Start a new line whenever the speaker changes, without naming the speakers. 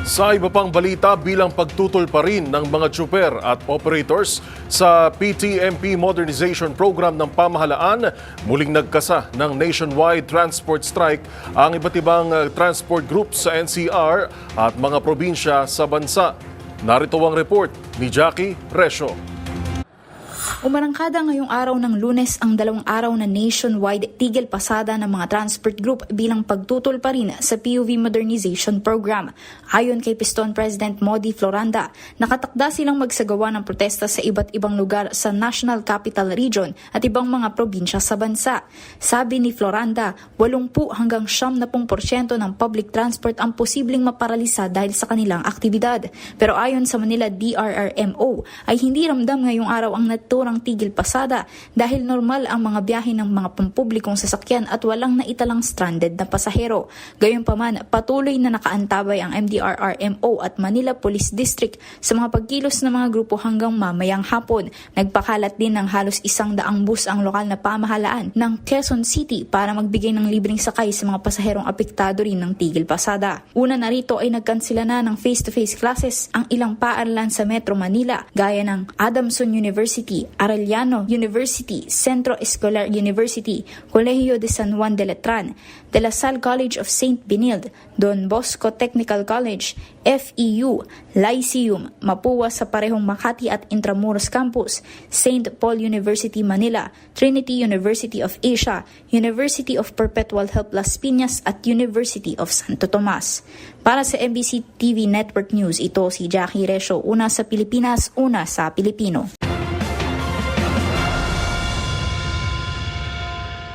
Sa iba pang balita, bilang pagtutol pa rin ng mga tsuper at operators sa PTMP Modernization Program ng pamahalaan, muling nagkasa ng nationwide transport strike ang iba't ibang transport groups sa NCR at mga probinsya sa bansa. Narito ang report ni Jackie Resio.
Umarangkada ngayong araw ng Lunes ang 2 araw na nationwide tigil pasada ng mga transport group bilang pagtutol pa rin sa PUV Modernization Program. Ayon kay Piston President Modi Floranda, nakatakda silang magsagawa ng protesta sa iba't ibang lugar sa National Capital Region at ibang mga probinsya sa bansa. Sabi ni Floranda, 80 hanggang 70% ng public transport ang posibleng maparalisa dahil sa kanilang aktibidad. Pero ayon sa Manila DRRMO, ay hindi ramdam ngayong araw ang naturang tigil pasada dahil normal ang mga biyahe ng mga pampublikong sasakyan at walang naitalang stranded na pasahero. Gayunpaman, patuloy na nakaantabay ang MDRRMO at Manila Police District sa mga pagkilos ng mga grupo hanggang mamayang hapon. Nagpakalat din ng halos 100 bus ang lokal na pamahalaan ng Quezon City para magbigay ng libreng sakay sa mga pasaherong apektado rin ng tigil pasada. Una na rito ay nagkansila na ng face-to-face classes ang ilang paaralan sa Metro Manila gaya ng Adamson University, Arellano University, Centro Escolar University, Colegio de San Juan de Letran, De La Salle College of St. Benilde, Don Bosco Technical College, FEU, Lyceum, Mapua sa parehong Makati at Intramuros Campus, St. Paul University Manila, Trinity University of Asia, University of Perpetual Help Las Piñas at University of Santo Tomas. Para sa MBC TV Network News, ito si Jackie Resio, una sa Pilipinas, una sa Pilipino.